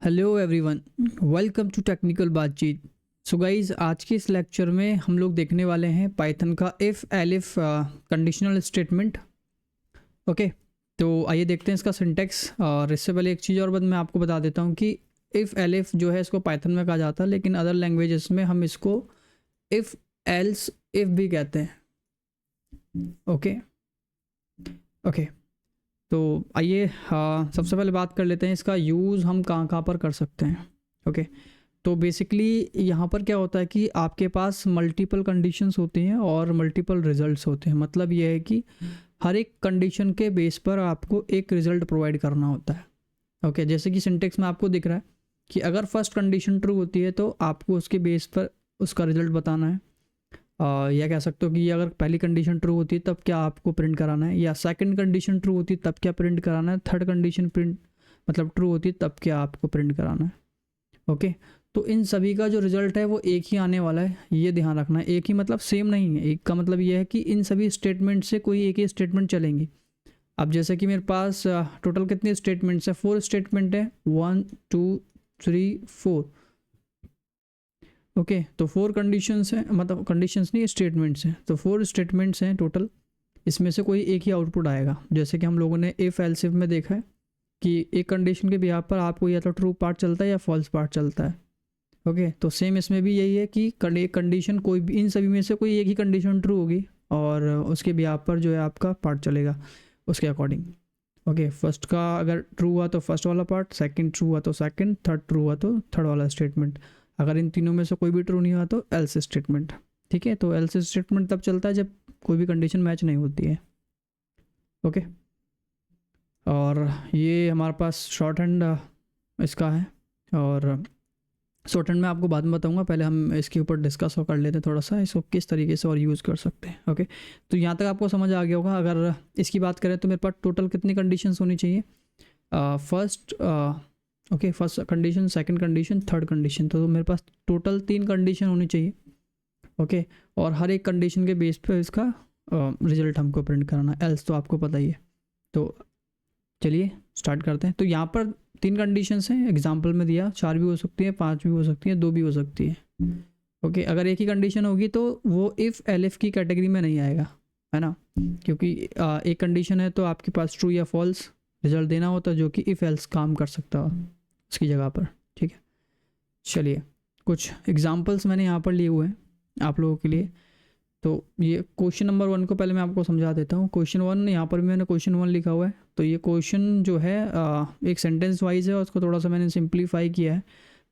Hello everyone, welcome to Technical Baatcheet. So guys, आज के इस लेक्चर में हम लोग देखने वाले हैं पाइथन का if elif conditional statement. Okay, तो आइए देखते हैं इसका सिंटेक्स। और इससे पहले एक चीज़ और मैं आपको बता देता हूँ कि इफ़ एलिफ जो है इसको पाइथन में कहा जाता है, लेकिन अदर लैंग्वेजेस में हम इसको इफ़ एल्स इफ़ भी कहते हैं। ओके ओके, तो आइए सबसे पहले बात कर लेते हैं इसका यूज़ हम कहाँ कहाँ पर कर सकते हैं। ओके, तो बेसिकली यहाँ पर क्या होता है कि आपके पास मल्टीपल कंडीशंस होती हैं और मल्टीपल रिजल्ट्स होते हैं। मतलब ये है कि हर एक कंडीशन के बेस पर आपको एक रिज़ल्ट प्रोवाइड करना होता है। ओके, जैसे कि सिंटेक्स में आपको दिख रहा है कि अगर फर्स्ट कंडीशन ट्रू होती है तो आपको उसके बेस पर उसका रिजल्ट बताना है। या कह सकते हो कि अगर पहली कंडीशन ट्रू होती है तब क्या आपको प्रिंट कराना है, या सेकंड कंडीशन ट्रू होती है तब क्या प्रिंट कराना है, थर्ड कंडीशन प्रिंट मतलब ट्रू होती है तब क्या आपको प्रिंट कराना है। ओके, तो इन सभी का जो रिजल्ट है वो एक ही आने वाला है, ये ध्यान रखना है। एक ही मतलब सेम नहीं है। एक का मतलब ये है कि इन सभी स्टेटमेंट से कोई एक ही स्टेटमेंट चलेंगी। अब जैसे कि मेरे पास टोटल कितने स्टेटमेंट्स है, 4 स्टेटमेंट है, 1 2 3 4। ओके, तो 4 कंडीशंस हैं, मतलब कंडीशंस नहीं, स्टेटमेंट्स हैं। तो 4 स्टेटमेंट्स हैं टोटल, इसमें से कोई एक ही आउटपुट आएगा। जैसे कि हम लोगों ने इफ़ एल्स इफ में देखा है कि एक कंडीशन के बिहाफ पर आपको या तो ट्रू पार्ट चलता है या फॉल्स पार्ट चलता है। ओके, तो सेम इसमें भी यही है कि एक कंडीशन कोई भी, इन सभी में से कोई एक ही कंडीशन ट्रू होगी और उसके बिहाफ पर जो है आपका पार्ट चलेगा उसके अकॉर्डिंग। ओके, फर्स्ट का अगर ट्रू हुआ तो फर्स्ट वाला पार्ट, सेकंड ट्रू हुआ तो सेकंड, थर्ड ट्रू हुआ तो थर्ड वाला स्टेटमेंट। अगर इन तीनों में से कोई भी ट्रू नहीं हुआ तो एल्स स्टेटमेंट। ठीक है, तो एल्स स्टेटमेंट तब चलता है जब कोई भी कंडीशन मैच नहीं होती है। ओके, और ये हमारे पास शॉर्ट हैंड इसका है, और शॉर्ट हैंड में आपको बाद में बताऊंगा। पहले हम इसके ऊपर डिस्कस कर लेते हैं थोड़ा सा, इसको किस तरीके से और यूज़ कर सकते हैं। ओके, तो यहाँ तक आपको समझ आ गया होगा। अगर इसकी बात करें तो मेरे पास टोटल कितनी कंडीशंस होनी चाहिए, first okay, first condition, second condition, third condition. तो मेरे पास टोटल 3 कंडीशन होनी चाहिए। ओके, और हर एक कंडीशन के बेस पे इसका रिजल्ट हमको प्रिंट कराना, एल्स तो आपको पता ही है। तो चलिए स्टार्ट करते हैं। तो यहाँ पर 3 कंडीशंस हैं, एग्जाम्पल में दिया, 4 भी हो सकती है, 5 भी हो सकती है, 2 भी हो सकती है। ओके, अगर एक ही कंडीशन होगी तो वो इफ़ एलिफ की कैटेगरी में नहीं आएगा, है ना, क्योंकि एक कंडीशन है तो आपके पास ट्रू या फॉल्स रिजल्ट देना होता है, जो कि इफ़ एल्स काम कर सकता हो उसकी जगह पर। ठीक है, चलिए कुछ एग्जाम्पल्स मैंने यहाँ पर लिए हुए हैं आप लोगों के लिए। तो ये क्वेश्चन नंबर 1 को पहले मैं आपको समझा देता हूँ। क्वेश्चन 1, यहाँ पर भी मैंने क्वेश्चन 1 लिखा हुआ है। तो ये क्वेश्चन जो है एक सेंटेंस वाइज है, उसको थोड़ा सा मैंने सिंप्लीफाई किया है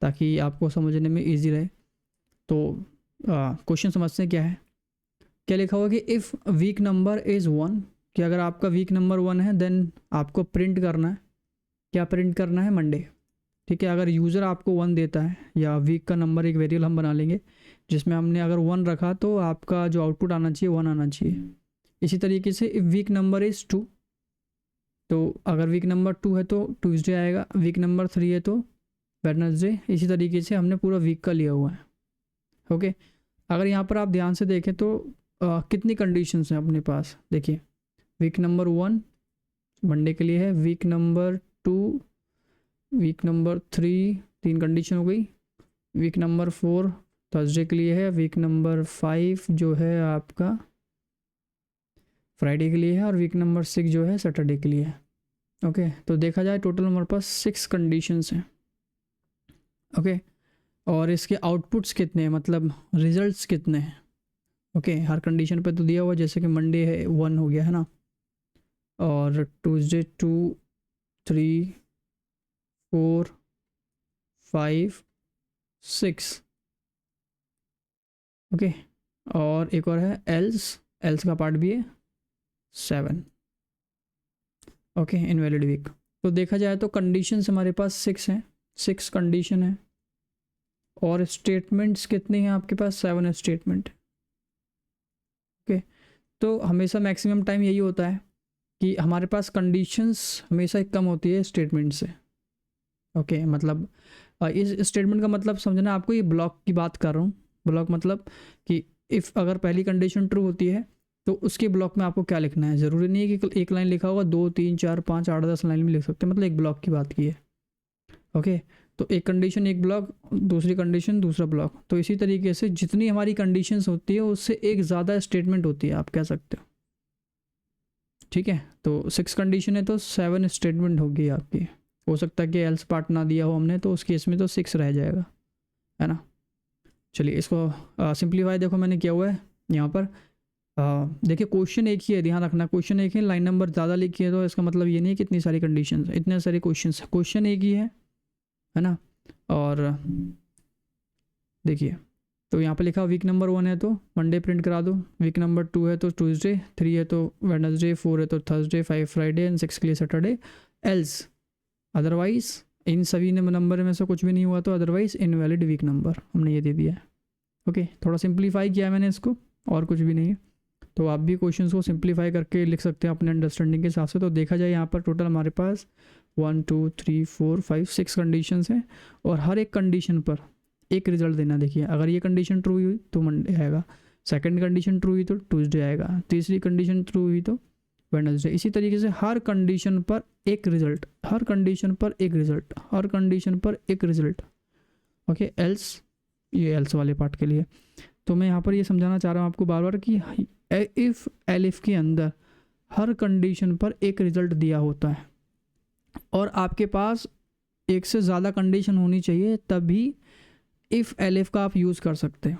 ताकि आपको समझने में ईजी रहे। तो क्वेश्चन समझते हैं क्या है। क्या लिखा हुआ कि इफ़ वीक नंबर इज़ 1, कि अगर आपका वीक नंबर 1 है देन आपको प्रिंट करना है, क्या प्रिंट करना है, मंडे। ठीक है, अगर यूज़र आपको 1 देता है, या वीक का नंबर एक वेरिएबल हम बना लेंगे जिसमें हमने अगर 1 रखा तो आपका जो आउटपुट आना चाहिए 1 आना चाहिए। इसी तरीके से इफ़ वीक नंबर इज़ 2, तो अगर वीक नंबर 2 है तो ट्यूसडे आएगा, वीक नंबर 3 है तो वेडनेसडे। इसी तरीके से हमने पूरा वीक का लिया हुआ है। ओके, अगर यहाँ पर आप ध्यान से देखें तो कितनी कंडीशंस हैं अपने पास, देखिए। वीक नंबर 1 मंडे के लिए है, week number 2, week number 3, 3 condition हो गई, वीक नंबर 4 थर्सडे के लिए है, वीक नंबर 5 जो है आपका फ्राइडे के लिए है, और वीक नंबर 6 जो है सैटरडे के लिए है। ओके, तो देखा जाए टोटल हमारे पास 6 कंडीशंस हैं। ओके, और इसके आउटपुट्स कितने हैं, मतलब रिजल्ट्स कितने हैं। ओके, हर कंडीशन पे तो दिया हुआ, जैसे कि मंडे है 1 हो गया, है ना, और ट्यूसडे 2 3 4 5 6। ओके, और एक और है एल्स, एल्स का पार्ट भी है 7। Okay, invalid week. तो देखा जाए तो कंडीशंस हमारे पास 6 हैं, 6 कंडीशन है, और स्टेटमेंट्स कितने हैं आपके पास, 7 स्टेटमेंट। ओके, तो हमेशा मैक्सिमम टाइम यही होता है कि हमारे पास कंडीशंस हमेशा कम होती है स्टेटमेंट से। ओके, मतलब इस स्टेटमेंट का मतलब समझना, आपको ये ब्लॉक की बात कर रहा हूँ। ब्लॉक मतलब कि इफ़ अगर पहली कंडीशन ट्रू होती है तो उसके ब्लॉक में आपको क्या लिखना है। ज़रूरी नहीं है कि एक लाइन लिखा होगा, 2 3 4 5 8 10 लाइन में लिख सकते हैं, मतलब एक ब्लॉक की बात की है। ओके, तो एक कंडीशन एक ब्लॉक, दूसरी कंडीशन दूसरा ब्लॉक। तो इसी तरीके से जितनी हमारी कंडीशंस होती है उससे एक ज़्यादा स्टेटमेंट होती है, आप कह सकते हो। ठीक है, तो 6 कंडीशन है तो 7 स्टेटमेंट होगी आपकी। हो सकता है कि एल्स पार्ट ना दिया हो हमने, तो उस केस में तो 6 रह जाएगा, है ना। चलिए इसको सिंप्लीफाई देखो मैंने किया हुआ है यहाँ पर। देखिए क्वेश्चन एक ही है, ध्यान रखना, क्वेश्चन एक ही, लाइन नंबर ज़्यादा लिखी है तो इसका मतलब ये नहीं है कि इतनी सारी कंडीशन, इतने सारे क्वेश्चन एक ही है ना। और देखिए, तो यहाँ पे लिखा वीक नंबर 1 है तो मंडे प्रिंट करा दो, वीक नंबर 2 है तो ट्यूसडे, 3 है तो वेडनेसडे, 4 है तो थर्सडे, 5 फ्राइडे एंड 6 के लिए सैटरडे। एल्स अदरवाइज इन सभी ने नंबर में से कुछ भी नहीं हुआ तो अदरवाइज इनवैलिड वीक नंबर, हमने ये दे दिया है। ओके, थोड़ा सिंप्लीफाई किया है मैंने इसको, और कुछ भी नहीं है। तो आप भी क्वेश्चंस को सिंप्लीफाई करके लिख सकते हैं अपने अंडरस्टैंडिंग के हिसाब से। तो देखा जाए यहाँ पर टोटल हमारे पास 1 2 3 4 5 6 कंडीशंस हैं, और हर एक कंडीशन पर एक रिजल्ट देना। देखिए अगर ये कंडीशन ट्रू हुई तो मंडे आएगा, सेकंड कंडीशन ट्रू हुई तो ट्यूसडे आएगा, तीसरी कंडीशन ट्रू हुई तो वेडनेसडे। इसी तरीके से हर कंडीशन पर एक रिजल्ट, हर कंडीशन पर एक रिजल्ट, हर कंडीशन पर एक रिजल्ट। ओके, एल्स, ये एल्स वाले पार्ट के लिए। तो मैं यहाँ पर ये समझाना चाह रहा हूँ आपको बार बार कि इफ़ एलिफ के अंदर हर कंडीशन पर एक रिजल्ट दिया होता है, और आपके पास एक से ज़्यादा कंडीशन होनी चाहिए, तभी इफ़ एलिफ का आप यूज़ कर सकते हैं।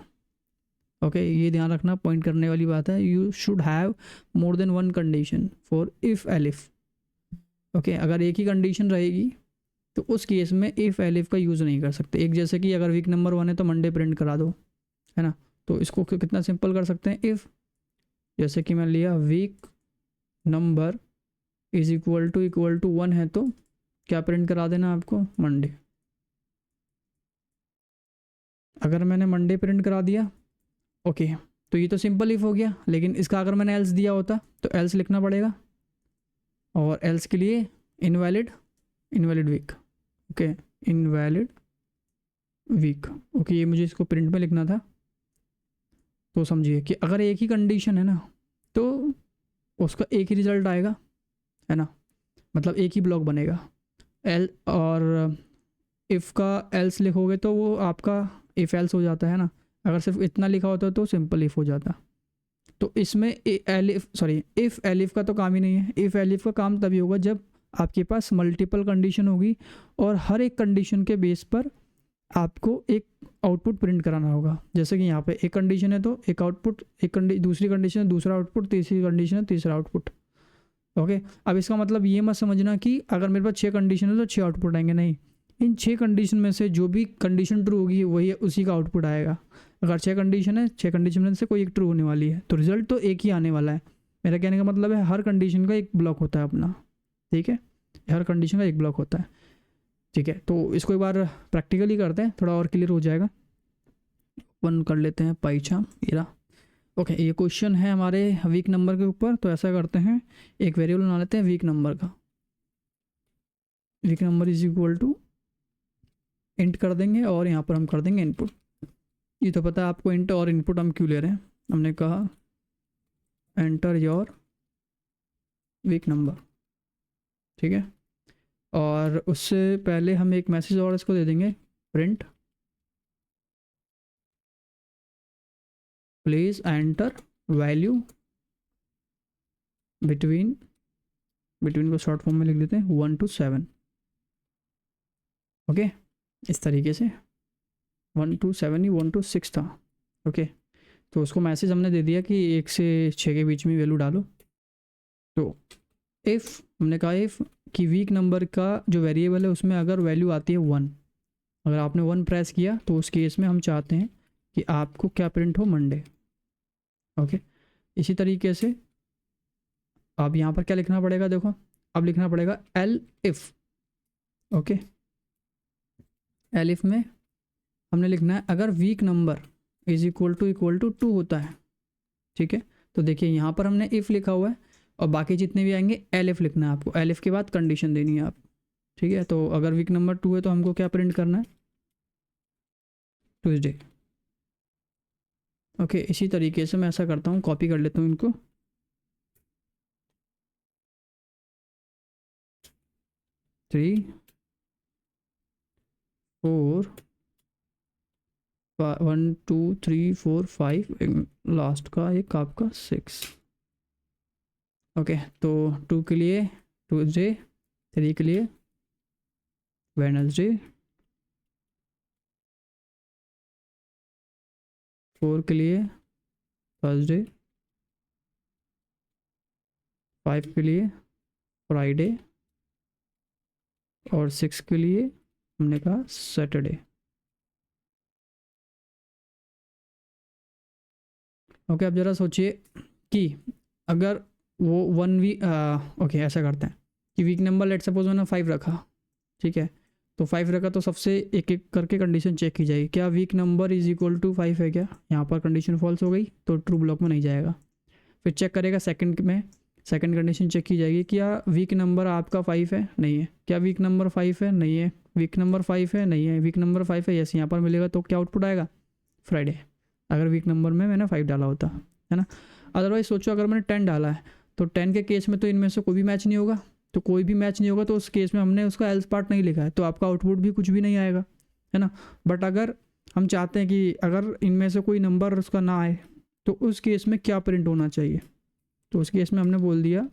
ओके, ये ध्यान रखना, पॉइंट करने वाली बात है। You should have more than 1 condition for if elif. Okay, अगर एक ही कंडीशन रहेगी तो उस केस में इफ़ एलिफ का यूज़ नहीं कर सकते। एक जैसे कि अगर वीक नंबर 1 है तो मंडे प्रिंट करा दो, है ना। तो इसको कितना सिंपल कर सकते हैं, इफ़, जैसे कि मैं लिया week number is equal to 1 है तो क्या प्रिंट करा देना आपको, मंडे। अगर मैंने मंडे प्रिंट करा दिया, ओके, तो ये तो सिंपल इफ हो गया। लेकिन इसका अगर मैंने एल्स दिया होता तो एल्स लिखना पड़ेगा, और एल्स के लिए invalid, invalid week. Okay, invalid week. Okay, ये मुझे इसको प्रिंट में लिखना था। तो समझिए कि अगर एक ही कंडीशन है ना तो उसका एक ही रिजल्ट आएगा, है ना, मतलब एक ही ब्लॉक बनेगा। एल और इफ़ का एल्स लिखोगे तो वो आपका इफ़ एल्स हो जाता है ना। अगर सिर्फ इतना लिखा होता तो सिंपल इफ़ हो जाता। तो इसमें इफ़ एलिफ का तो काम ही नहीं है। इफ़ एलिफ का काम तभी होगा जब आपके पास मल्टीपल कंडीशन होगी, और हर एक कंडीशन के बेस पर आपको एक आउटपुट प्रिंट कराना होगा। जैसे कि यहाँ पे एक कंडीशन है तो एक आउटपुट, दूसरी कंडीशन है दूसरा आउटपुट, तीसरी कंडीशन है तीसरा आउटपुट। ओके, अब इसका मतलब ये मत समझना कि अगर मेरे पास 6 कंडीशन है तो 6 आउटपुट आएंगे, नहीं। इन 6 कंडीशन में से जो भी कंडीशन ट्रू होगी वही उसी का आउटपुट आएगा। अगर 6 कंडीशन है, 6 कंडीशन में से कोई एक ट्रू होने वाली है तो रिजल्ट तो एक ही आने वाला है। मेरा कहने का मतलब है हर कंडीशन का एक ब्लॉक होता है अपना, ठीक है, हर कंडीशन का एक ब्लॉक होता है। ठीक है, तो इसको एक बार प्रैक्टिकली करते हैं, थोड़ा और क्लियर हो जाएगा। ओपन कर लेते हैं पाइचाम, ये ओके, ये क्वेश्चन है हमारे वीक नंबर के ऊपर। तो ऐसा करते हैं, एक वेरिएबल बना लेते हैं वीक नंबर का। Week number is equal to int कर देंगे, और यहाँ पर हम कर देंगे इनपुट। ये तो पता है आपको इंट और इनपुट हम क्यों ले रहे हैं। हमने कहा एंटर योर वीक नंबर, ठीक है। और उससे पहले हम एक मैसेज और इसको दे देंगे, print please enter value between को शॉर्ट फॉर्म में लिख देते हैं 1 to 7। ओके, इस तरीके से 1 to 7 ही 1 to 6 था। ओके, तो उसको मैसेज हमने दे दिया कि 1 से 6 के बीच में वैल्यू डालो। तो इफ़, हमने कहा इफ़ कि वीक नंबर का जो वेरिएबल है उसमें अगर वैल्यू आती है 1, अगर आपने 1 प्रेस किया तो उस केस में हम चाहते हैं कि आपको क्या प्रिंट हो, मंडे। ओके, इसी तरीके से अब यहाँ पर क्या लिखना पड़ेगा, देखो अब लिखना पड़ेगा elif. Okay, elif में हमने लिखना है अगर week number is equal to 2 होता है, ठीक है। तो देखिए यहाँ पर हमने इफ़ लिखा हुआ है, और बाकी जितने भी आएंगे एल इफ़ लिखना है आपको। एल इफ़ के बाद कंडीशन देनी है आप, ठीक है। तो अगर वीक नंबर 2 है तो हमको क्या प्रिंट करना है, ट्यूसडे। ओके, इसी तरीके से मैं ऐसा करता हूँ, कॉपी कर लेता हूँ इनको, 3 4 1 2 3 4 5 लास्ट का एक आपका 6। ओके, तो 2 के लिए ट्यूसडे, 3 के लिए वेडनेसडे, 4 के लिए थर्सडे, 5 के लिए फ्राइडे और 6 के लिए हमने कहा सैटरडे। ओके, अब ज़रा सोचिए कि अगर वो 1 वीक, ओके ऐसा करते हैं कि वीक नंबर लेट सपोज मैंने 5 रखा, ठीक है, तो 5 रखा तो सबसे एक एक करके कंडीशन चेक की जाएगी, क्या week number is equal to 5 है क्या। यहाँ पर कंडीशन फॉल्स हो गई तो ट्रू ब्लॉक में नहीं जाएगा। फिर चेक करेगा सेकंड में, सेकंड कंडीशन चेक की जाएगी, क्या वीक नंबर आपका 5 है, नहीं है, क्या वीक नंबर 5 है, नहीं है, वीक नंबर 5 है, नहीं है, वीक नंबर 5 है, यस, यहाँ पर मिलेगा तो क्या आउटपुट आएगा, फ्राइडे, अगर वीक नंबर में मैंने 5 डाला होता है ना। अदरवाइज सोचो अगर मैंने 10 डाला है तो 10 के केस में तो इनमें से कोई भी मैच नहीं होगा, तो कोई भी मैच नहीं होगा तो उस केस में हमने उसका एल्स पार्ट नहीं लिखा है, तो आपका आउटपुट भी कुछ भी नहीं आएगा, है ना। बट अगर हम चाहते हैं कि अगर इनमें से कोई नंबर उसका ना आए तो उस केस में क्या प्रिंट होना चाहिए, तो उस केस में हमने बोल दिया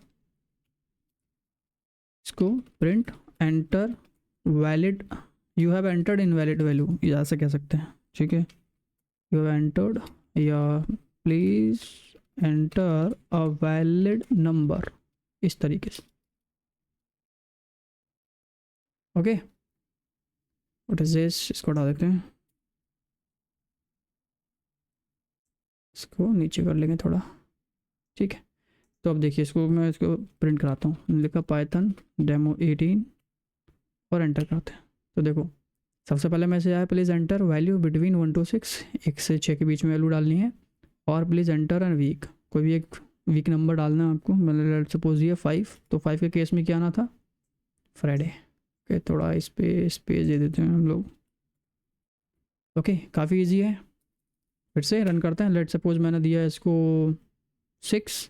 इसको print enter valid, you have entered invalid value, या ऐसा कह सकते हैं, ठीक है, यू हैव एंटर्ड या please enter a valid number, इस तरीके से। ओके, व्हाट इज दिस, इसको हटा देते हैं, इसको नीचे कर लेंगे थोड़ा, ठीक है। तो अब देखिए इसको मैं इसको प्रिंट कराता हूँ, मैंने लिखा पाइथन डेमो 18 और एंटर करते हैं। तो देखो सबसे पहले मैसेज आया, please enter value between 1 to 6, 1 से 6 के बीच में वैल्यू डालनी है, और प्लीज़ एंटर एंड वीक, कोई भी एक वीक नंबर डालना है आपको, मैंने सपोज ये 5, तो 5 के केस में क्या आना था, फ्राइडे। ओके, थोड़ा इस पे स्पेस दे देते हैं हम लोग। ओके, काफ़ी इजी है, फिर से रन करते हैं। लेट सपोज मैंने दिया इसको 6,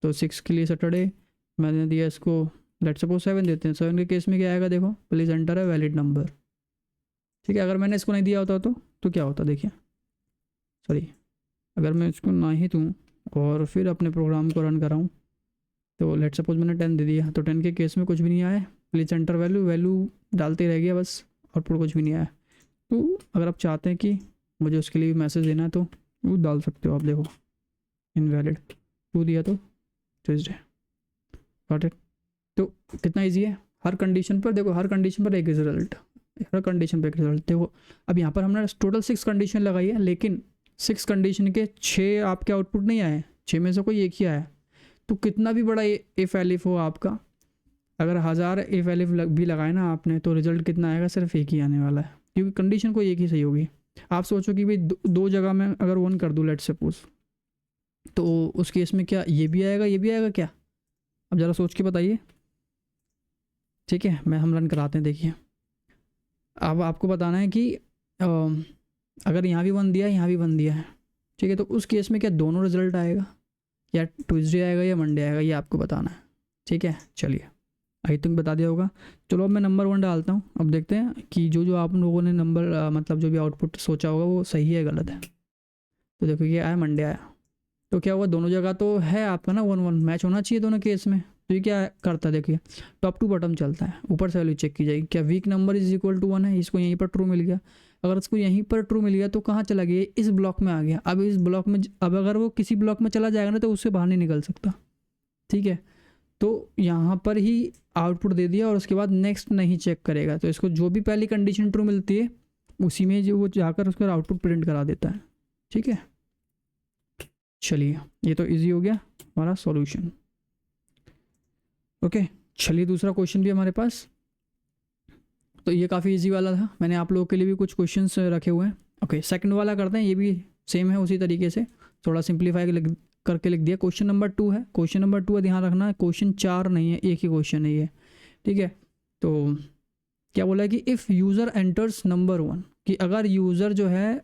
तो 6 के लिए सैटरडे, मैंने दिया इसको लेट सपोज 7 देते हैं, 7 के केस में क्या आएगा, देखो प्लीज़ एंटर है वैलिड नंबर, ठीक है। अगर मैंने इसको नहीं दिया होता तो क्या होता, देखिए, सॉरी, अगर मैं इसको ना ही दूँ और फिर अपने प्रोग्राम को रन कराऊँ, तो लेट सपोज मैंने 10 दे दिया, तो 10 के केस में कुछ भी नहीं आया, प्लीज़ एंटर वैल्यू, वैल्यू डालते रह गया बस, आउटपुट कुछ भी नहीं आया। तो अगर आप चाहते हैं कि मुझे उसके लिए मैसेज देना है तो वो डाल सकते हो आप, देखो इनवैलिड 2 दिया तो ट्यूसडे, गॉट इट। तो कितना ईजी है, हर कंडीशन पर देखो, हर कंडीशन पर एक रिजल्ट, हर कंडीशन पर एक रिजल्ट। देखो अब यहाँ पर हमने टोटल 6 कंडीशन लगाई है, लेकिन 6 कंडीशन के 6 आपके आउटपुट नहीं आए, 6 में से कोई एक ही आया। तो कितना भी बड़ा इफ़ एलिफ हो आपका, अगर 1000 इफ़ एलिफ भी लगाए ना आपने, तो रिजल्ट कितना आएगा, सिर्फ एक ही आने वाला है, क्योंकि कंडीशन कोई एक ही सही होगी। आप सोचो कि भाई दो जगह में अगर 1 कर दूँ लेट सपोज, तो उस केस में क्या ये भी आएगा, ये भी आएगा क्या, अब ज़रा सोच के बताइए, ठीक है। हम रन कराते हैं, देखिए अब आपको बताना है कि अगर यहाँ भी 1 दिया है, यहाँ भी 1 दिया है, ठीक है, तो उस केस में क्या दोनों रिजल्ट आएगा, या ट्यूसडे आएगा या मंडे आएगा, ये आपको बताना है, ठीक है। चलिए, आई थिंक बता दिया होगा। चलो अब मैं नंबर 1 डालता हूँ, अब देखते हैं कि जो आप लोगों ने नंबर मतलब जो भी आउटपुट सोचा होगा वो सही है गलत है। तो देखो ये आया, मंडे आया, तो क्या हुआ, दोनों जगह तो है आपका ना 1 1 मैच होना चाहिए दोनों केस में। तो ये क्या करता है, देखिए टॉप टू बॉटम चलता है, ऊपर से वैल्यू चेक की जाएगी, क्या week number is equal to 1 है, इसको यहीं पर ट्रू मिल गया, अगर इसको यहीं पर ट्रू मिल गया तो कहाँ चला गया, इस ब्लॉक में आ गया। अब इस ब्लॉक में, अब अगर वो किसी ब्लॉक में चला जाएगा ना तो उससे बाहर नहीं निकल सकता, ठीक है। तो यहाँ पर ही आउटपुट दे दिया और उसके बाद नेक्स्ट नहीं चेक करेगा, तो इसको जो भी पहली कंडीशन ट्रू मिलती है उसी में जो वो जाकर उसका आउटपुट प्रिंट करा देता है, ठीक है। चलिए ये तो इजी हो गया हमारा सॉल्यूशन। ओके, चलिए दूसरा क्वेश्चन भी हमारे पास, तो ये काफ़ी इजी वाला था, मैंने आप लोगों के लिए भी कुछ क्वेश्चंस रखे हुए हैं। ओके, सेकंड वाला करते हैं, ये भी सेम है उसी तरीके से, थोड़ा सिंप्लीफाई करके लिख दिया। क्वेश्चन नंबर 2 है, क्वेश्चन नंबर 2 है, ध्यान रखना क्वेश्चन 4 नहीं है, एक ही क्वेश्चन है ये, ठीक है। तो क्या बोला है कि इफ़ यूज़र एंटर्स नंबर 1, कि अगर यूज़र जो है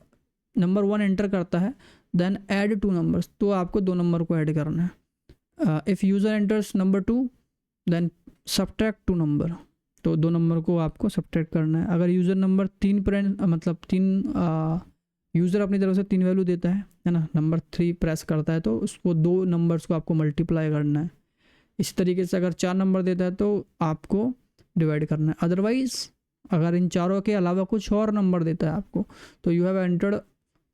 नंबर 1 एंटर करता है, देन ऐड 2 नंबर्स, तो आपको 2 नंबर को ऐड करना है। If user enters number 2 then subtract 2 number, तो 2 नंबर को आपको सब्ट्रैक्ट करना है। अगर यूज़र नंबर 3 मतलब 3 यूज़र अपनी तरफ से 3 वैल्यू देता है ना, नंबर 3 प्रेस करता है तो उसको 2 नंबर्स को आपको मल्टीप्लाई करना है। इसी तरीके से अगर 4 नंबर देता है तो आपको डिवाइड करना है। अदरवाइज़ अगर इन चारों के अलावा कुछ और नंबर देता है आपको तो you have entered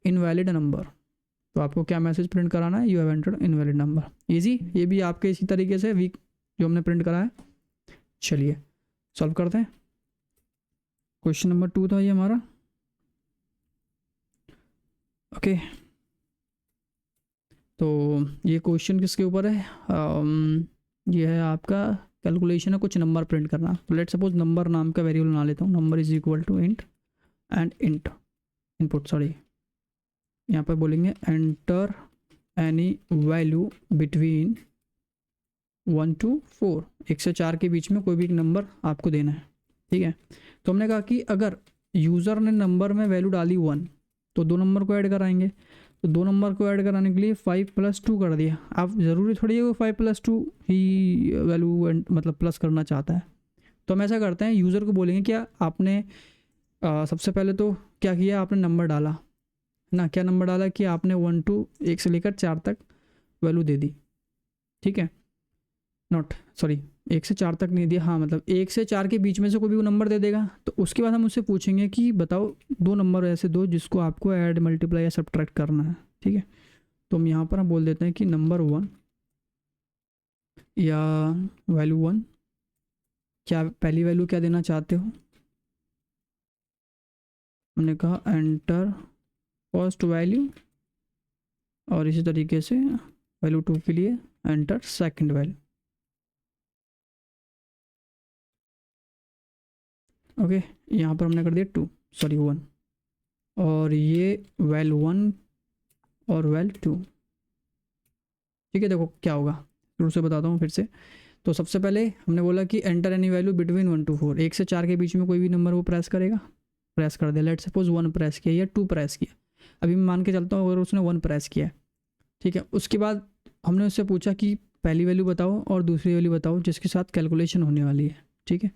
invalid number, तो आपको क्या मैसेज प्रिंट कराना है, you have entered invalid number. Easy, ये भी आपके इसी तरीके से वीक जो हमने प्रिंट करा है। चलिए सॉल्व करते हैं। क्वेश्चन नंबर 2 था ये हमारा। ओके, तो ये क्वेश्चन किसके ऊपर है, ये है आपका कैलकुलेशन है कुछ नंबर प्रिंट करना। तो लेट सपोज नंबर नाम का वेरिएबल बना लेता हूँ, number is equal to int and int input, sorry यहाँ पर बोलेंगे enter any value between 1 to 4, 1 से 4 के बीच में कोई भी एक नंबर आपको देना है। ठीक है, तो हमने कहा कि अगर यूज़र ने नंबर में वैल्यू डाली 1 तो 2 नंबर को ऐड कराएंगे। तो 2 नंबर को ऐड कराने के लिए 5 + 2 कर दिया। आप ज़रूरी थोड़ी है वो 5 + 2 ही वैल्यू मतलब प्लस करना चाहता है। तो हम ऐसा करते हैं, यूज़र को बोलेंगे क्या आपने सबसे पहले तो क्या किया, आपने नंबर डाला ना, क्या नंबर डाला कि आपने 1 से लेकर 4 तक वैल्यू दे दी। ठीक है, नॉट सॉरी 1 से 4 तक नहीं दिया, हाँ मतलब 1 से 4 के बीच में से कोई भी वो नंबर दे देगा। तो उसके बाद हम उससे पूछेंगे कि बताओ 2 नंबर ऐसे दो जिसको आपको ऐड मल्टीप्लाई या सब्ट्रैक्ट करना है। ठीक है, तो हम यहाँ पर हम बोल देते हैं कि नंबर 1 या वैल्यू 1, क्या पहली वैल्यू क्या देना चाहते हो। हमने कहा एंटर फर्स्ट वैल्यू, और इसी तरीके से वैल्यू 2 के लिए एंटर सेकंड वैल्यू। ओके, यहाँ पर हमने कर दिया 1, और ये वैल 1 और वैल 2। ठीक है, देखो क्या होगा, शुरू से बताता हूँ फिर से। तो सबसे पहले हमने बोला कि enter any value between 1 to 4, 1 से 4 के बीच में कोई भी नंबर वो प्रेस करेगा, प्रेस कर दे। लेट सपोज 1 प्रेस किया या 2 प्रेस किया, अभी मैं मान के चलता हूँ अगर उसने 1 प्रेस किया। ठीक है, उसके बाद हमने उससे पूछा कि पहली वैल्यू बताओ और दूसरी वैल्यू बताओ जिसके साथ कैलकुलेशन होने वाली है। ठीक है,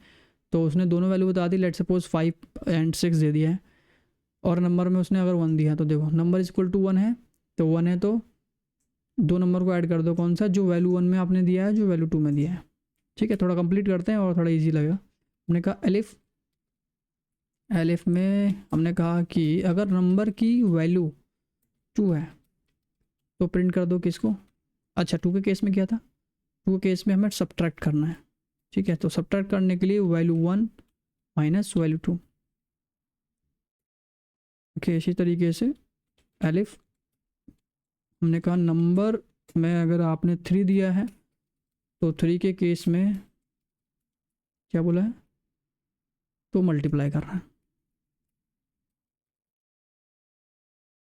तो उसने दोनों वैल्यू बता दी। लेट सपोज 5 और 6 दे दिया है, और नंबर में उसने अगर 1 दिया तो देखो नंबर इज इक्वल टू 1 है, तो 1 है तो 2 नंबर को ऐड कर दो, कौन सा, जो वैल्यू 1 में आपने दिया है, जो वैल्यू 2 में दिया है। ठीक है, थोड़ा कंप्लीट करते हैं और थोड़ा इजी लगेगा। हमने कहा एलिफ में हमने कहा कि अगर नंबर की वैल्यू 2 है तो प्रिंट कर दो किसको, अच्छा 2 के केस में क्या था, 2 के केस में हमें सब्ट्रैक्ट करना है। ठीक है, तो सब्ट्रैक्ट करने के लिए वैल्यू 1 माइनस वैल्यू 2। ओके, इसी तरीके से एलिफ हमने कहा नंबर में अगर आपने 3 दिया है तो 3 के केस में क्या बोला है, तो मल्टीप्लाई करना है।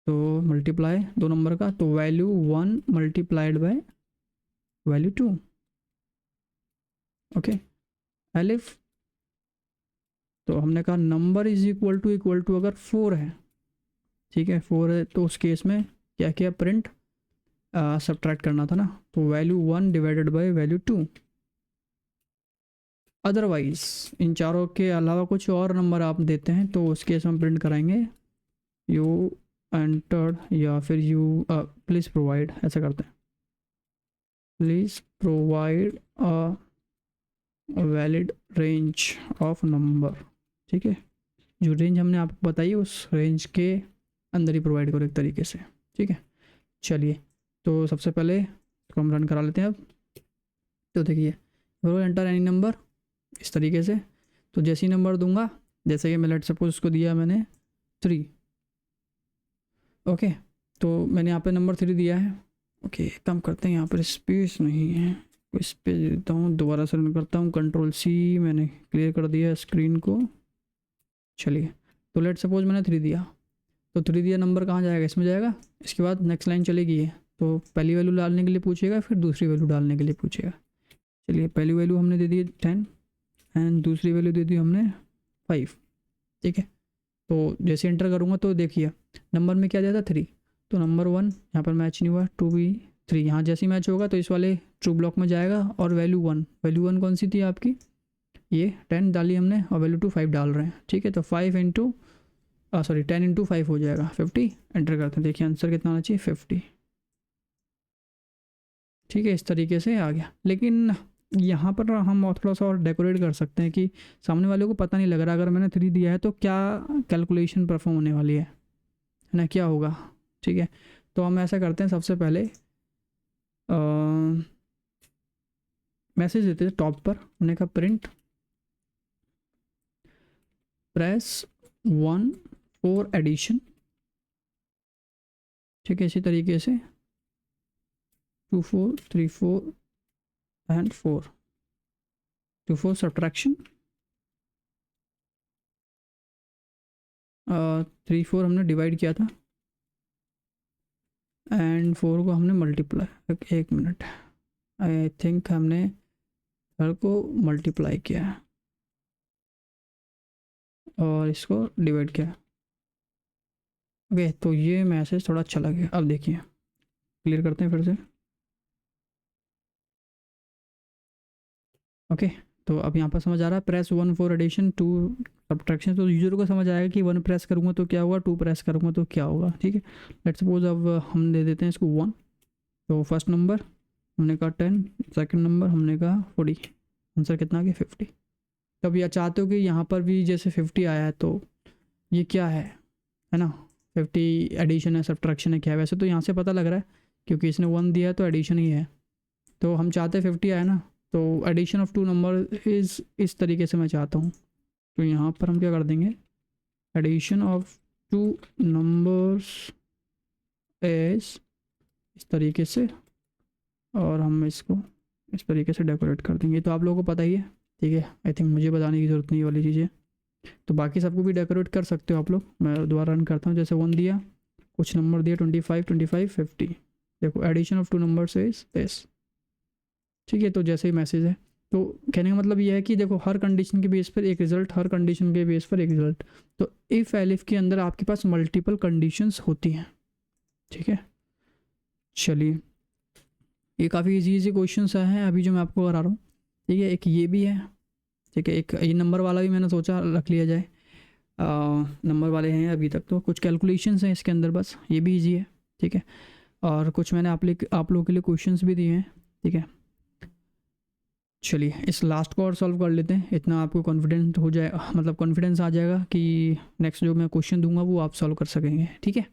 तो मल्टीप्लाई 2 नंबर का, तो value 1 multiplied by value 2। Okay, elif तो हमने कहा नंबर इज इक्वल टू अगर 4 है, ठीक है 4 है, तो उस केस में क्या किया, प्रिंट सब्ट्रैक्ट करना था ना, तो value 1 divided by value 2। Otherwise in चारों के अलावा कुछ और नंबर आप देते हैं तो उस केस में हम प्रिंट कराएंगे यू एंटर्ड, या फिर यू प्लीज़ प्रोवाइड, ऐसा करते हैं, please provide a valid range of number. ठीक है, जो रेंज हमने आपको बताई उस रेंज के अंदर ही प्रोवाइड करो एक तरीके से। ठीक है, चलिए तो सबसे पहले इसको हम रन करा लेते हैं अब। तो देखिए एंटर एनी नंबर इस तरीके से, तो जैसे ही नंबर दूंगा, जैसे कि मैं लेट सपोज उसको दिया मैंने 3। ओके, तो मैंने यहाँ पे नंबर 3 दिया है। ओके, काम करते हैं, यहाँ पर स्पेस नहीं है, कोई स्पेस देता हूँ, दोबारा से रन करता हूँ, Ctrl+C, मैंने क्लियर कर दिया स्क्रीन को। चलिए, तो लेट सपोज मैंने 3 दिया, तो 3 दिया नंबर कहाँ जाएगा, इसमें जाएगा। इसके बाद नेक्स्ट लाइन चलेगी है, तो पहली वैल्यू डालने के लिए पूछेगा, फिर दूसरी वैल्यू डालने के लिए पूछेगा। चलिए, पहली वैल्यू हमने दे दी 10 एंड दूसरी वैल्यू दे दी हमने 5। ठीक है, तो जैसे एंटर करूँगा तो देखिए नंबर में क्या दिया था 3, तो नंबर 1 यहाँ पर मैच नहीं हुआ, 2 भी 3, यहाँ जैसे ही मैच होगा तो इस वाले ट्रू ब्लॉक में जाएगा, और वैल्यू 1 कौन सी थी आपकी, ये 10 डाली हमने और वैल्यू टू 5 डाल रहे हैं, ठीक है। तो 5 इंटू 10 इंटू 5 हो जाएगा 50, एंटर करते हैं। देखिए आंसर कितना आना चाहिए 50, ठीक है। इस तरीके से आ गया। लेकिन यहाँ पर हम और थोड़ा सा और डेकोरेट कर सकते हैं कि सामने वाले को पता नहीं लग रहा अगर मैंने 3 दिया है तो क्या कैलकुलेशन परफॉर्म होने वाली है ना, क्या होगा, ठीक है। तो हम ऐसा करते हैं, सबसे पहले मैसेज देते हैं टॉप पर, हमने कहा प्रिंट प्रेस 1 फॉर एडिशन, ठीक है। इसी तरीके से 2 4 3 4 एंड 4 2 4 सब्ट्रैक्शन, 3 4 हमने डिवाइड किया था एंड 4 को हमने मल्टीप्लाई, एक मिनट, आई थिंक हमने हर को मल्टीप्लाई किया और इसको डिवाइड किया। ओके, तो ये मैसेज थोड़ा अच्छा लगे। अब देखिए क्लियर करते हैं फिर से। ओके, तो अब यहाँ पर समझ आ रहा है, प्रेस 1 फॉर एडिशन 2 सब्ट्रैक्शन। तो यूजर को समझ आएगा कि 1 प्रेस करूँगा तो क्या होगा, 2 प्रेस करूँगा तो क्या होगा, ठीक है। लेट्स सपोज अब हम दे देते हैं इसको 1। तो फर्स्ट नंबर हमने कहा 10, सेकंड नंबर हमने कहा 40, आंसर कितना आ गया 50। तब यह चाहते हो कि यहाँ पर भी जैसे 50 आया है तो ये क्या है ना, 50 एडिशन है सब्ट्रैक्शन है क्या है। वैसे तो यहाँ से पता लग रहा है क्योंकि इसने 1 दिया है तो एडिशन ही है। तो हम चाहते हैं 50 आया ना, तो एडिशन ऑफ 2 नंबर इस तरीके से मैं चाहता हूँ। तो यहाँ पर हम क्या कर देंगे, एडिशन ऑफ 2 नंबर्स इस तरीके से, और हम इसको इस तरीके से डेकोरेट कर देंगे। तो आप लोगों को पता ही है, ठीक है। आई थिंक मुझे बताने की ज़रूरत नहीं वाली चीज़ें, तो बाकी सबको भी डेकोरेट कर सकते हो आप लोग। मैं दोबारा रन करता हूँ। जैसे 1 दिया, कुछ नंबर दिया 25 25 50, देखो addition of 2 numbers is this, ठीक है। तो जैसे ही मैसेज है, तो कहने का मतलब ये है कि देखो हर कंडीशन के बेस पर एक रिजल्ट, हर कंडीशन के बेस पर एक रिजल्ट। तो इफ़ एलिफ के अंदर आपके पास मल्टीपल कंडीशंस होती हैं, ठीक है। चलिए, ये काफ़ी इजी क्वेश्चन हैं अभी जो मैं आपको करा रहा हूँ, ठीक है। एक ये भी है, ठीक है। एक ये नंबर वाला भी मैंने सोचा रख लिया जाए, नंबर वाले हैं अभी तक। तो कुछ कैलकुलेशंस हैं इसके अंदर, बस ये भी इजी है, ठीक है। और कुछ मैंने आप लोगों के लिए क्वेश्चंस भी दिए हैं, ठीक है। चलिए इस लास्ट को और सॉल्व कर लेते हैं, इतना आपको कॉन्फिडेंट हो जाए, मतलब कॉन्फिडेंस आ जाएगा कि नेक्स्ट जो मैं क्वेश्चन दूंगा वो आप सॉल्व कर सकेंगे, ठीक है।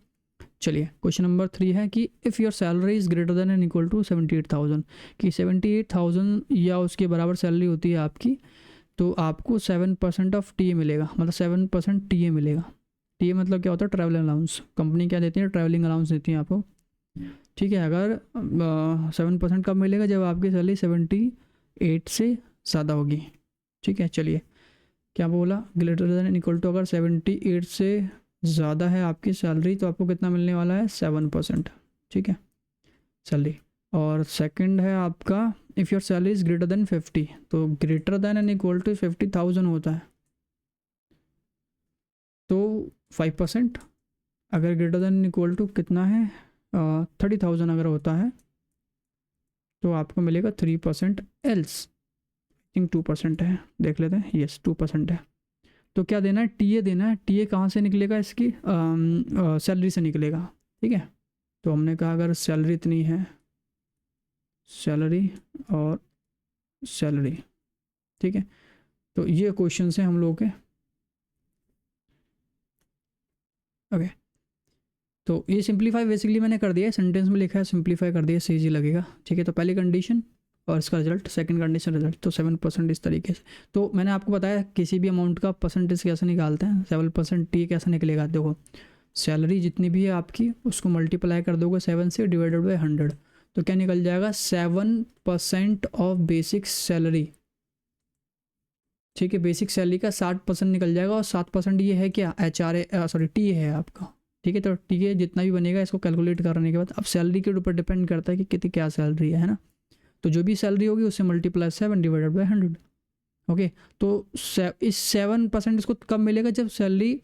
चलिए क्वेश्चन नंबर 3 है कि if your salary is greater than and equal to 78,000, कि 78,000 या उसके बराबर सैलरी होती है आपकी, तो आपको 7% ऑफ टी ए मिलेगा, मतलब 7% टी ए मिलेगा। टी ए मतलब क्या होता है, ट्रैवल अलाउंस। कंपनी क्या देती है, ट्रैवलिंग अलाउंस देती है आपको, ठीक है। अगर 7% कब मिलेगा, जब आपकी सैलरी 78 से ज़्यादा होगी, ठीक है। चलिए क्या बोला, greater than and equal to, अगर 78 से ज़्यादा है आपकी सैलरी तो आपको कितना मिलने वाला है, 7%, ठीक है, सैलरी। और सेकंड है आपका if your salary is greater than 50, तो greater than and equal to 50,000 होता है तो 5%, अगर ग्रेटर देन इक्वल टू कितना है 30,000 अगर होता है तो आपको मिलेगा 3%, एल्स थिंक 2% है, देख लेते हैं, यस 2% है। तो क्या देना है, टी ए देना है। टी ए कहाँ से निकलेगा, इसकी सैलरी से निकलेगा, ठीक है। तो हमने कहा अगर सैलरी इतनी है, सैलरी और सैलरी, ठीक है। तो ये क्वेश्चन हैं हम लोगों के, ओके। तो ये सिंप्लीफाई बेसिकली मैंने कर दिया है, सेंटेंस में लिखा है, सिंप्लीफाई कर दिया, सही जी लगेगा, ठीक है। तो पहली कंडीशन और इसका रिजल्ट, सेकंड कंडीशन रिजल्ट, तो 7% इस तरीके से। तो मैंने आपको बताया किसी भी अमाउंट का परसेंटेज कैसे निकालते हैं, 7% टी कैसे निकलेगा। देखो सैलरी जितनी भी है आपकी उसको मल्टीप्लाई कर दोगे 7 से डिवाइडेड बाई 100, तो क्या निकल जाएगा, 7% ऑफ बेसिक सैलरी, ठीक है। बेसिक सैलरी का 60% निकल जाएगा, और 7% ये है क्या, टी ए है आपका, ठीक है। तो टी ए जितना भी बनेगा इसको कैलकुलेट करने के बाद, अब सैलरी के ऊपर डिपेंड करता है कि कितनी क्या सैलरी है ना। तो जो भी सैलरी होगी उससे मल्टीप्लाई 7 डिवाइडेड बाई 100, ओके। तो इस 7% इसको कब मिलेगा, जब सैलरी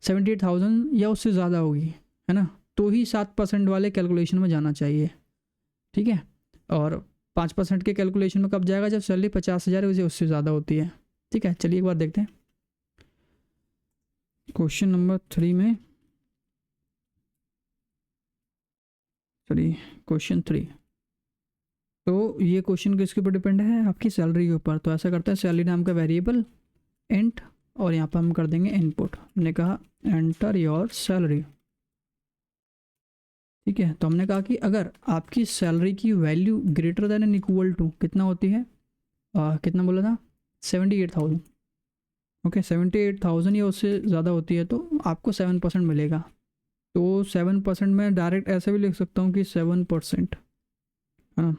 78,000 या उससे ज़्यादा होगी, है ना, तो ही 7% वाले कैलकुलेशन में जाना चाहिए, ठीक है। और 5% के कैलकुलेशन में कब जाएगा, जब सैलरी 50,000 उससे ज़्यादा होती है, ठीक है, चलिए एक बार देखते हैं क्वेश्चन नंबर 3 में। चलिए क्वेश्चन 3, तो ये क्वेश्चन किसके ऊपर डिपेंड है, आपकी सैलरी के ऊपर। तो ऐसा करते हैं, सैलरी नाम का वेरिएबल इंट, और यहाँ पर हम कर देंगे इनपुट। हमने कहा एंटर योर सैलरी, ठीक है। तो हमने कहा कि अगर आपकी सैलरी की value greater than and equal to कितना होती है, कितना बोला था, 78,000। ओके, 78,000 या उससे ज़्यादा होती है तो आपको 7% मिलेगा। तो 7% में डायरेक्ट ऐसे भी लिख सकता हूँ कि 7%, है ना।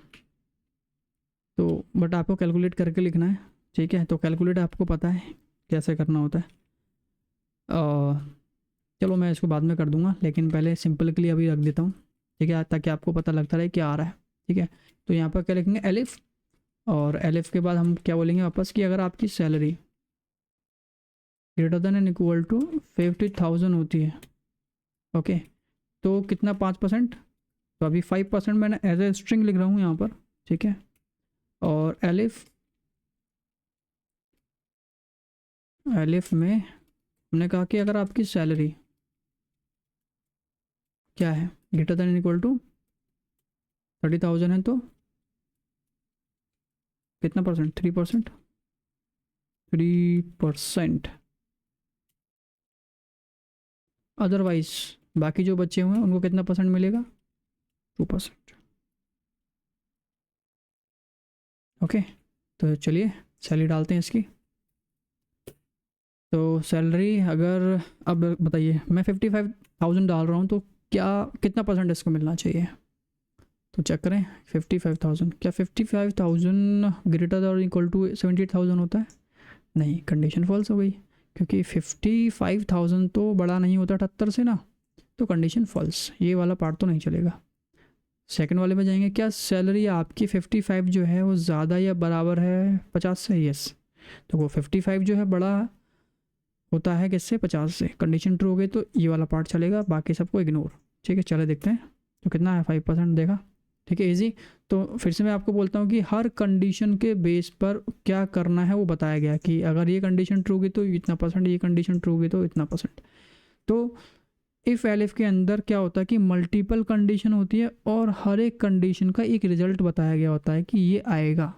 तो बट आपको कैलकुलेट करके लिखना है, ठीक है। तो कैलकुलेट आपको पता है कैसे करना होता है। चलो मैं इसको बाद में कर दूंगा, लेकिन पहले सिंपल के लिए अभी रख देता हूँ, ठीक है, ताकि आपको पता लगता रहे क्या आ रहा है, ठीक है। तो यहाँ पर क्या लिखेंगे, एलिफ, और एलिफ के बाद हम क्या बोलेंगे वापस कि अगर आपकी salary greater than and equal to 50,000 होती है, ओके, तो कितना 5%। तो अभी 5% मैंने एज ए स्ट्रिंग लिख रहा हूँ यहाँ पर, ठीक है। और एलिफ में हमने कहा कि अगर आपकी सैलरी क्या है, ग्रेटर देन इक्वल टू 30,000 है, तो कितना परसेंट, 3%, 3%। अदरवाइज बाकी जो बच्चे हुए हैं उनको कितना परसेंट मिलेगा, 2%। ओके, तो चलिए सैलरी डालते हैं इसकी। तो सैलरी अगर, अब बताइए, मैं 55,000 डाल रहा हूँ, तो क्या कितना परसेंट इसको मिलना चाहिए। तो चेक करें, 55,000, क्या 55,000 ग्रेटर और इक्वल टू 78,000 होता है, नहीं, कंडीशन फॉल्स हो गई, क्योंकि 55,000 तो बड़ा नहीं होता 78 से ना, तो कंडीशन फॉल्स, ये वाला पार्ट तो नहीं चलेगा। सेकंड वाले में जाएंगे, क्या सैलरी आपकी 55 जो है वो ज़्यादा या बराबर है 50 से, यस। तो वो 55 जो है बड़ा होता है किससे, 50 से, कंडीशन ट्रू हो गई तो ये वाला पार्ट चलेगा, बाकी सबको इग्नोर, ठीक है। चले देखते हैं, तो कितना है, 5% देखा, ठीक है, इजी। तो फिर से मैं आपको बोलता हूँ कि हर कंडीशन के बेस पर क्या करना है वो बताया गया, कि अगर ये कंडीशन ट्रू होगी तो इतना परसेंट, ये कंडीशन ट्रू होगी तो इतना परसेंट। तो इफ़ एलिफ के अंदर क्या होता है कि मल्टीपल कंडीशन होती है, और हर एक कंडीशन का एक रिजल्ट बताया गया होता है कि ये आएगा,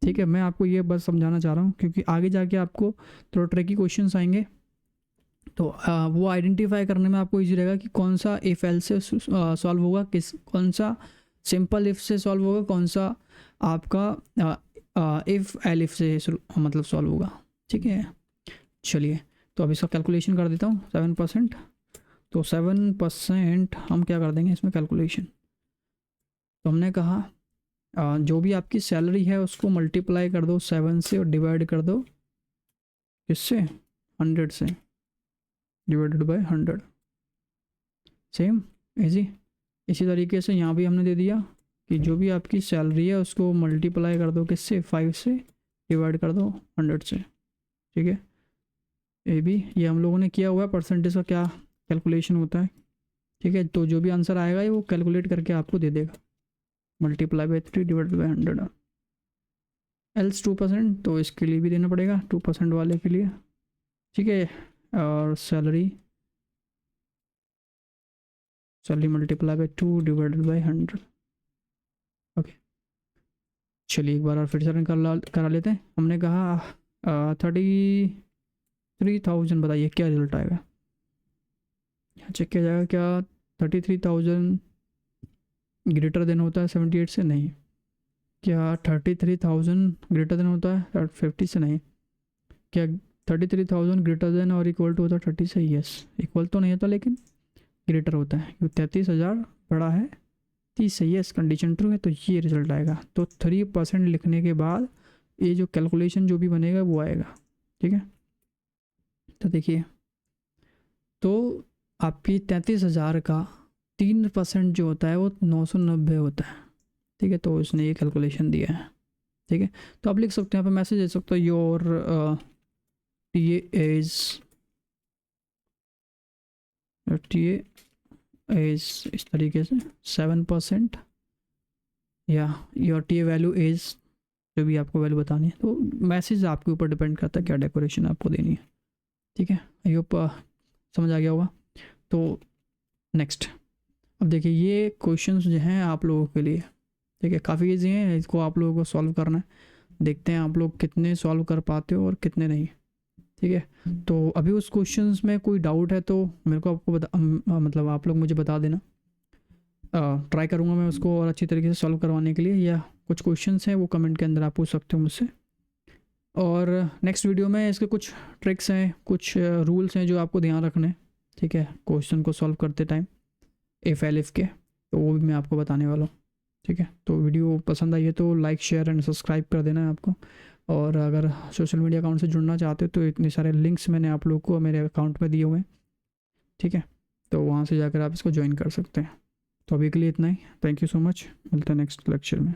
ठीक है। मैं आपको ये बस समझाना चाह रहा हूँ, क्योंकि आगे जाके आपको थोड़ा ट्रिकी क्वेश्चंस आएंगे, तो वो आइडेंटिफाई करने में आपको इजी रहेगा कि कौन सा इफ़ एल से सॉल्व होगा, कौन सा सिंपल इफ़ से सॉल्व होगा, कौन सा आपका इफ़ एलिफ से मतलब सॉल्व होगा, ठीक है। चलिए, तो अभी इसका कैलकुलेशन कर देता हूँ, 7%। तो 7% हम क्या कर देंगे इसमें कैलकुलेशन। तो हमने कहा जो भी आपकी सैलरी है उसको मल्टीप्लाई कर दो 7 से, और डिवाइड कर दो किससे, 100 से, डिवाइडेड बाय 100, सेम, इजी। इसी तरीके से यहाँ भी हमने दे दिया कि जो भी आपकी सैलरी है उसको मल्टीप्लाई कर दो किससे, 5 से, डिवाइड कर दो 100 से, ठीक है। ये भी ये हम लोगों ने किया हुआ है, परसेंटेज का क्या कैलकुलेशन होता है, ठीक है। तो जो भी आंसर आएगा ये वो कैलकुलेट करके आपको दे देगा, multiply by 3 divided by 100, else 2%, तो इसके लिए भी देना पड़ेगा 2% वाले के लिए, ठीक है। और salary multiply by 2 divided by 100, okay. चलिए एक बार और फिर से रन करा लेते हैं। हमने कहा 33,000, बताइए क्या रिजल्ट आएगा, यहाँ चेक किया जाएगा क्या 33,000 ग्रेटर देन होता है 78 से, नहीं। क्या 33,000 ग्रेटर देन होता है 50 से, नहीं। क्या 33,000 ग्रेटर देन और इक्वल टू होता है 30 से, यस। इक्वल तो नहीं होता लेकिन ग्रेटर होता है, क्योंकि 33,000 बड़ा है 30 से, यस, कंडीशन ट्रू है, तो ये रिजल्ट आएगा। तो 3% लिखने के बाद ये जो कैलकुलेशन जो भी बनेगा वो आएगा, ठीक है। तो देखिए, तो आपकी 33,000 का 3% जो होता है वो 990 होता है, ठीक है। तो उसने ये कैलकुलेशन दिया है, ठीक है। तो आप लिख सकते हैं, यहाँ पर मैसेज दे सकते हो, योर टी एज इस तरीके से 7%, या your T A value is जो भी आपको वैल्यू बतानी है। तो मैसेज आपके ऊपर डिपेंड करता है क्या डेकोरेशन आपको देनी है, ठीक है। आई होप समझ आ गया होगा। तो नेक्स्ट, अब देखिए ये क्वेश्चंस जो हैं आप लोगों के लिए, ठीक है, काफ़ी ईजी हैं, इसको आप लोगों को सॉल्व करना है। देखते हैं आप लोग कितने सॉल्व कर पाते हो और कितने नहीं, ठीक है। तो अभी उस क्वेश्चंस में कोई डाउट है तो मेरे को आपको मतलब आप लोग मुझे बता देना, ट्राई करूँगा मैं उसको और अच्छी तरीके से सॉल्व करवाने के लिए, या कुछ क्वेश्चंस हैं वो कमेंट के अंदर आप पूछ सकते हो मुझसे। और नेक्स्ट वीडियो में इसके कुछ ट्रिक्स हैं, कुछ रूल्स हैं जो आपको ध्यान रखने हैं, ठीक है, क्वेश्चन को सॉल्व करते टाइम इफ़ एल इफ के, तो वो भी मैं आपको बताने वाला हूँ, ठीक है। तो वीडियो पसंद आई है तो लाइक शेयर एंड सब्सक्राइब कर देना है आपको। और अगर सोशल मीडिया अकाउंट से जुड़ना चाहते हो तो इतने सारे लिंक्स मैंने आप लोग को मेरे अकाउंट में दिए हुए हैं, ठीक है, तो वहाँ से जाकर आप इसको ज्वाइन कर सकते हैं। तो अभी के लिए इतना ही, थैंक यू सो मच, मिलते हैं नेक्स्ट लेक्चर में।